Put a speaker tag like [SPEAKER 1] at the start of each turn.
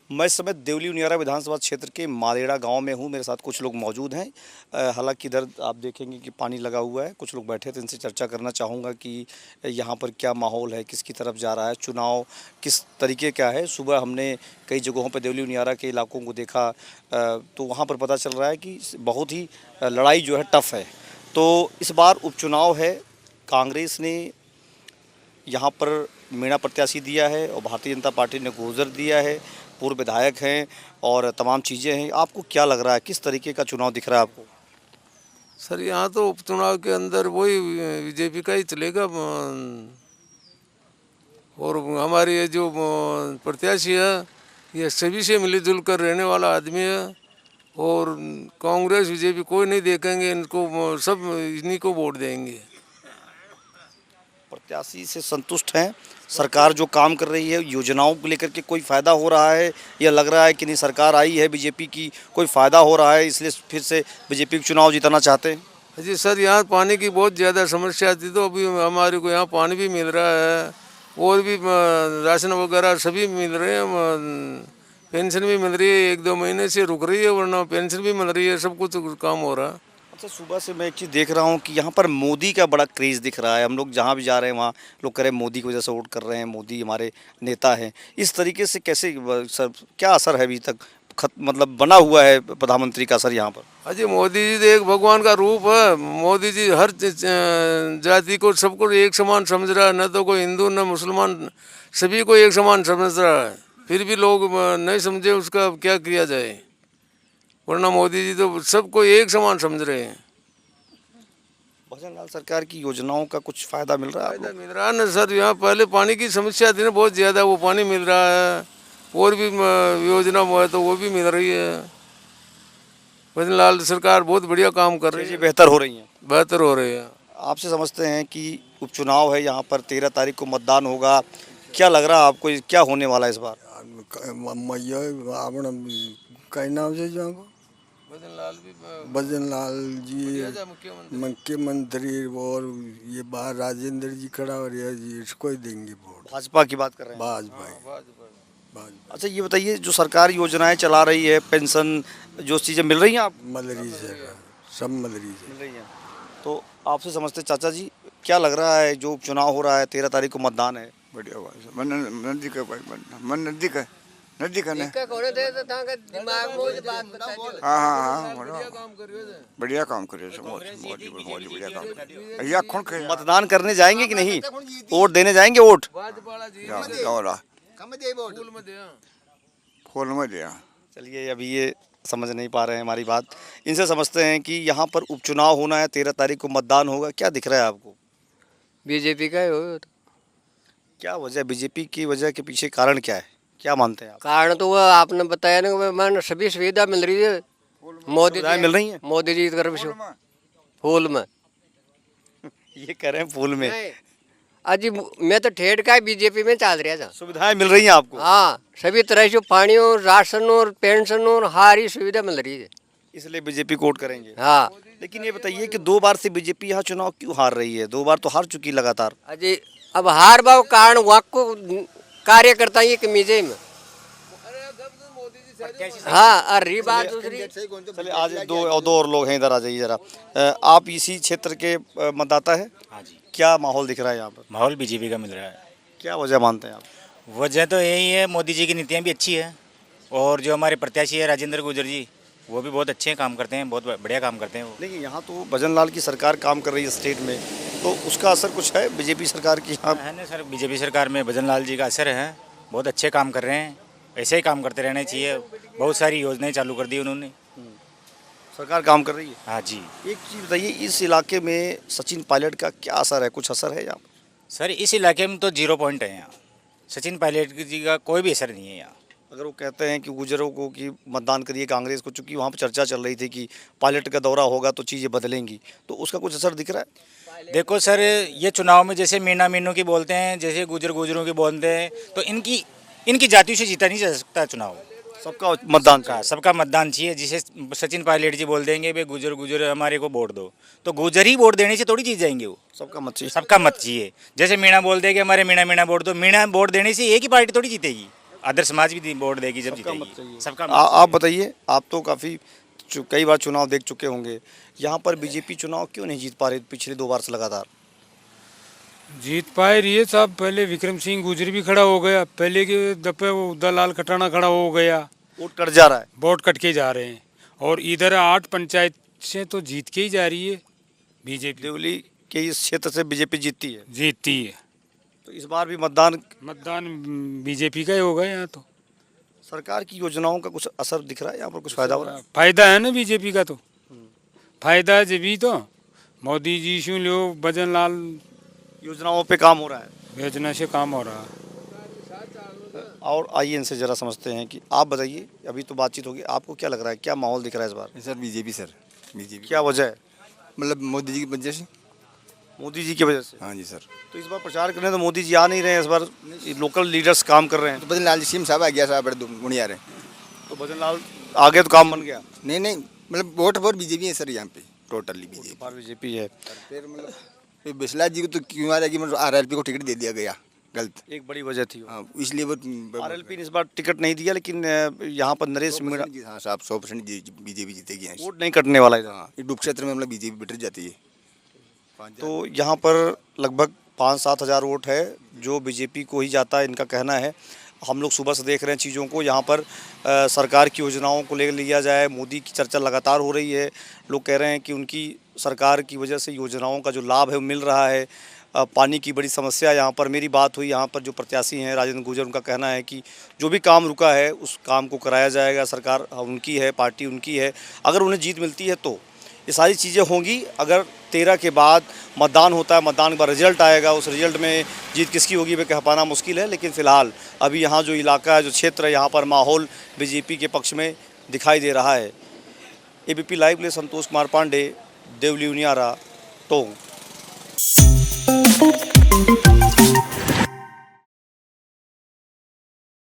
[SPEAKER 1] मैं इस समय देवली उनियारा विधानसभा क्षेत्र के मालेड़ा गांव में हूं। मेरे साथ कुछ लोग मौजूद हैं। हालांकि इधर आप देखेंगे कि पानी लगा हुआ है। कुछ लोग बैठे थे, इनसे चर्चा करना चाहूँगा कि यहां पर क्या माहौल है, किसकी तरफ जा रहा है, चुनाव किस तरीके का है। सुबह हमने कई जगहों पर देवली उनियारा के इलाकों को देखा, तो वहाँ पर पता चल रहा है कि बहुत ही लड़ाई जो है टफ है। तो इस बार उपचुनाव है, कांग्रेस ने यहाँ पर मीणा प्रत्याशी दिया है और भारतीय जनता पार्टी ने गुर्जर दिया है, पूर्व विधायक हैं और तमाम चीज़ें हैं। आपको क्या लग रहा है, किस तरीके का चुनाव दिख रहा है आपको?
[SPEAKER 2] सर यहाँ तो उपचुनाव के अंदर वही बीजेपी का ही चलेगा। और हमारे ये जो प्रत्याशी है ये सभी से मिलजुल कर रहने वाला आदमी है। और कांग्रेस बीजेपी कोई नहीं देखेंगे, इनको सब इन्हीं को वोट देंगे।
[SPEAKER 1] प्रत्याशी से संतुष्ट हैं? सरकार जो काम कर रही है, योजनाओं को लेकर के कोई फ़ायदा हो रहा है या लग रहा है कि नहीं सरकार आई है बीजेपी की, कोई फ़ायदा हो रहा है इसलिए फिर से बीजेपी को चुनाव जिताना चाहते हैं?
[SPEAKER 2] जी सर, यहाँ पानी की बहुत ज़्यादा समस्या थी, तो अभी हमारे को यहाँ पानी भी मिल रहा है और भी राशन वगैरह सभी मिल रहे हैं। पेंशन भी मिल रही है, 1-2 महीने से रुक रही है, वरना पेंशन भी मिल रही है, सब कुछ काम हो रहा है।
[SPEAKER 1] अच्छा, सुबह से मैं एक चीज़ देख रहा हूँ कि यहाँ पर मोदी का बड़ा क्रेज़ दिख रहा है। हम लोग जहाँ भी जा रहे हैं वहाँ लोग कह रहे हैं मोदी की वजह से वोट कर रहे हैं, मोदी हमारे नेता हैं। इस तरीके से कैसे सर, क्या असर है अभी तक मतलब बना हुआ है प्रधानमंत्री का असर यहाँ पर?
[SPEAKER 2] अजय मोदी जी तो एक भगवान का रूप है। मोदी जी हर जाति को सबको एक समान समझ रहा है, न तो कोई हिंदू न मुसलमान, सभी को एक समान समझ रहा है। फिर भी लोग नहीं समझे, उसका क्या किया जाए, वरना मोदी जी तो सबको एक समान समझ रहे हैं।
[SPEAKER 1] भजन लाल सरकार की योजनाओं का कुछ फ़ायदा मिल रहा है?
[SPEAKER 2] फायदा मिल रहा है ना सर। यहाँ पहले पानी की समस्या थी ना बहुत ज़्यादा, वो पानी मिल रहा है। और भी योजना है तो वो भी मिल रही है। भजन लाल सरकार बहुत बढ़िया काम कर रही है,
[SPEAKER 1] बेहतर हो रही हैं।
[SPEAKER 2] बेहतर हो रही है।
[SPEAKER 1] आपसे समझते हैं कि उपचुनाव है, यहाँ पर 13 तारीख को मतदान होगा। क्या लग रहा है आपको, क्या होने वाला है इस बार?
[SPEAKER 3] कई नाम से जो भजन लाल जी मुख्यमंत्री, और ये बाहर राजेंद्र जी खड़ा हो रहा है जी, इसको ही देंगे वोट।
[SPEAKER 1] भाजपा की बात कर रहे हैं?
[SPEAKER 3] भाजपा।
[SPEAKER 1] अच्छा, ये बताइए जो सरकार योजनाएं चला रही है, पेंशन जो चीज़ें मिल रही हैं आप?
[SPEAKER 3] मदरी से सब मदरी से
[SPEAKER 1] मिल रही हैं। तो आपसे समझते चाचा जी, क्या लग रहा है जो चुनाव हो रहा है, 13 तारीख को मतदान है?
[SPEAKER 4] बढ़िया बात है। मन नजदीक है, मन नजदीक है, नजदीक है ना। हाँ, बढ़िया काम करे मोदी बढ़िया काम करे। या कौन कहे
[SPEAKER 1] मतदान करने जाएंगे कि नहीं? वोट देने जाएंगे? वोट
[SPEAKER 4] फूल में दिया।
[SPEAKER 1] चलिए, अभी ये समझ नहीं पा रहे हैं हमारी बात। इनसे समझते हैं कि यहाँ पर उपचुनाव होना है, 13 तारीख को मतदान होगा। क्या दिख रहा है आपको?
[SPEAKER 5] बीजेपी का हो।
[SPEAKER 1] क्या वजह, बीजेपी की वजह के पीछे कारण क्या है, क्या मानते हैं आप?
[SPEAKER 5] कारण तो वह आपने बताया ना, मैंने सभी सुविधा मिल रही है मोदी
[SPEAKER 1] सुविधाएं मिल रही हैं?
[SPEAKER 5] मोदी जी की तरफ से फूल में।
[SPEAKER 1] ये कह रहे हैं फूल में।
[SPEAKER 5] अजी मैं तो ठेठ का बीजेपी में चल रहा था।
[SPEAKER 1] सुविधाएं मिल रही हैं आपको?
[SPEAKER 5] हाँ, सभी तरह से पानी और राशन और पेंशन और हर सुविधा मिल रही है,
[SPEAKER 1] इसलिए बीजेपी को वोट करेंगे।
[SPEAKER 5] हाँ।
[SPEAKER 1] लेकिन ये बताइए कि 2 बार से बीजेपी यहाँ चुनाव क्यों हार रही है? 2 बार तो हार चुकी लगातार।
[SPEAKER 5] अजी अब हार भाव कारण वहाँ को कार्यकर्ता ये कमीजे में। हाँ, और रही बात दूसरी।
[SPEAKER 1] चलिए, आज दो और लोग हैं, इधर आ जाइए जरा। आप इसी क्षेत्र के मतदाता हैं?
[SPEAKER 6] हाँ जी।
[SPEAKER 1] क्या माहौल दिख रहा है यहाँ पर?
[SPEAKER 6] माहौल बीजेपी का मिल रहा है।
[SPEAKER 1] क्या वजह मानते हैं आप?
[SPEAKER 6] वजह तो यही है, मोदी जी की नीतियाँ भी अच्छी है और जो हमारे प्रत्याशी है राजेंद्र गुर्जर जी, वो भी बहुत अच्छे काम करते हैं, बहुत बढ़िया काम करते हैं वो।
[SPEAKER 1] देखिए, यहाँ तो भजन लाल की सरकार काम कर रही है स्टेट में, तो उसका असर कुछ है बीजेपी सरकार की यहाँ?
[SPEAKER 6] है ना सर, बीजेपी सरकार में भजन लाल जी का असर है, बहुत अच्छे काम कर रहे हैं। ऐसे ही काम करते रहने चाहिए। बहुत सारी योजनाएं चालू कर दी उन्होंने।
[SPEAKER 1] सरकार काम कर रही है।
[SPEAKER 6] हाँ जी।
[SPEAKER 1] एक चीज़ बताइए, इस इलाके में सचिन पायलट का क्या असर है, कुछ असर है यहाँ?
[SPEAKER 6] सर इस इलाके में तो 0 पॉइंट है यहाँ। सचिन पायलट जी का कोई भी असर नहीं है यहाँ।
[SPEAKER 1] अगर वो कहते हैं कि गुजरों को कि मतदान करिए कांग्रेस को, चूंकि वहाँ पर चर्चा चल रही थी कि पायलट का दौरा होगा तो चीज़ें बदलेंगी, तो उसका कुछ असर दिख रहा है?
[SPEAKER 6] देखो सर, ये चुनाव में जैसे मीना मीनू की बोलते हैं, जैसे गुजरों की बोलते हैं, तो इनकी जातियों से जीता नहीं जा सकता चुनाव।
[SPEAKER 1] सबका मतदान का,
[SPEAKER 6] सबका मतदान चाहिए। जिसे सचिन पायलट जी बोल देंगे भाई गुजर हमारे को वोट दो, तो गुजर ही वोट देने से थोड़ी जीत जाएंगे वो।
[SPEAKER 1] सबका मत चाहिए।
[SPEAKER 6] सबका मत चाहिए। जैसे मीणा बोल देंगे हमारे मीणा वोट दो, मीणा वोट देने से एक ही पार्टी थोड़ी जीतेगी। अदर समाज भी वोट देगी जब
[SPEAKER 1] सबका मत
[SPEAKER 6] जीतेगी
[SPEAKER 1] चाहिए।
[SPEAKER 6] सबका
[SPEAKER 1] आप बताइए, आप तो काफ़ी कई बार चुनाव देख चुके होंगे, यहाँ पर बीजेपी चुनाव क्यों नहीं जीत पा रही पिछले 2 बार से लगातार?
[SPEAKER 7] जीत पाए रही है साहब। पहले विक्रम सिंह गुजरी भी खड़ा हो गया, पहले के दफे वो दलाल कटाना खड़ा हो गया,
[SPEAKER 1] वोट कट जा रहा है।
[SPEAKER 7] वोट कट के जा रहे हैं। और इधर 8 पंचायत से तो जीत के ही जा रही है बीजेपी,
[SPEAKER 1] देवली के इस क्षेत्र से बीजेपी जीतती है,
[SPEAKER 7] जीतती है।
[SPEAKER 1] तो इस बार भी मतदान
[SPEAKER 7] बीजेपी का ही होगा यहाँ तो।
[SPEAKER 1] सरकार की योजनाओं का कुछ असर दिख रहा है, यहाँ पर कुछ फायदा हो रहा है?
[SPEAKER 7] फायदा है ना बीजेपी का, तो फायदा है जब भी तो मोदी जी शू लो भजन लाल
[SPEAKER 1] योजनाओं पे काम हो रहा है।
[SPEAKER 7] योजना से काम हो रहा है।
[SPEAKER 1] और आइए इनसे ज़रा समझते हैं कि आप बताइए, अभी तो बातचीत होगी, आपको क्या लग रहा है, क्या माहौल दिख रहा है इस बार?
[SPEAKER 8] Sir BJP, sir BJP.
[SPEAKER 1] क्या वजह है?
[SPEAKER 8] मतलब मोदी जी की वजह से।
[SPEAKER 1] मोदी जी की वजह से।
[SPEAKER 8] हाँ जी सर।
[SPEAKER 1] तो इस बार प्रचार करने तो मोदी जी आ नहीं रहे हैं, इस बार लोकल लीडर्स काम कर रहे हैं।
[SPEAKER 8] तो बदन लाल सीएम साहब आ गया साहब, बड़े मुड़िया रहे।
[SPEAKER 1] तो भजन लाल आगे तो काम बन गया।
[SPEAKER 8] नहीं नहीं, मतलब वोट पर बीजेपी है सर यहाँ पे, टोटली बीजेपी।
[SPEAKER 1] बीजेपी है।
[SPEAKER 8] फिर मतलब फिर बिस्लाल जी को तो क्यों आ रहा है कि मतलब आरएलपी को टिकट दे दिया गया, गलत।
[SPEAKER 1] एक बड़ी वजह थी।
[SPEAKER 8] हाँ, इसलिए वो
[SPEAKER 1] आरएलपी ने इस बार टिकट नहीं दिया, लेकिन यहाँ पर नरेश मीणा
[SPEAKER 8] 100% हाँ साहब 100% बीजेपी जीतेगी यहाँ से।
[SPEAKER 1] वोट नहीं कटने वाला इधर।
[SPEAKER 8] हाँ, ये डूब क्षेत्र में मतलब बीजेपी बेटर जाती है।
[SPEAKER 1] तो यहाँ पर लगभग 5-7 हज़ार वोट है जो बीजेपी को ही जाता है, इनका कहना है। हम लोग सुबह से देख रहे हैं चीज़ों को, यहाँ पर सरकार की योजनाओं को ले लिया जाए, मोदी की चर्चा लगातार हो रही है। लोग कह रहे हैं कि उनकी सरकार की वजह से योजनाओं का जो लाभ है वो मिल रहा है। पानी की बड़ी समस्या यहाँ पर, मेरी बात हुई यहाँ पर जो प्रत्याशी हैं राजेंद्र गुर्जर, उनका कहना है कि जो भी काम रुका है उस काम को कराया जाएगा। सरकार उनकी है, पार्टी उनकी है, अगर उन्हें जीत मिलती है तो ये सारी चीज़ें होंगी। अगर 13 के बाद मतदान होता है, मतदान के बाद रिजल्ट आएगा, उस रिजल्ट में जीत किसकी होगी वह कह पाना मुश्किल है। लेकिन फ़िलहाल अभी यहाँ जो इलाका है, जो क्षेत्र है, यहाँ पर माहौल बीजेपी के पक्ष में दिखाई दे रहा है। एबीपी लाइव के लिए संतोष कुमार पांडे, देवली उनियारा, टोंक।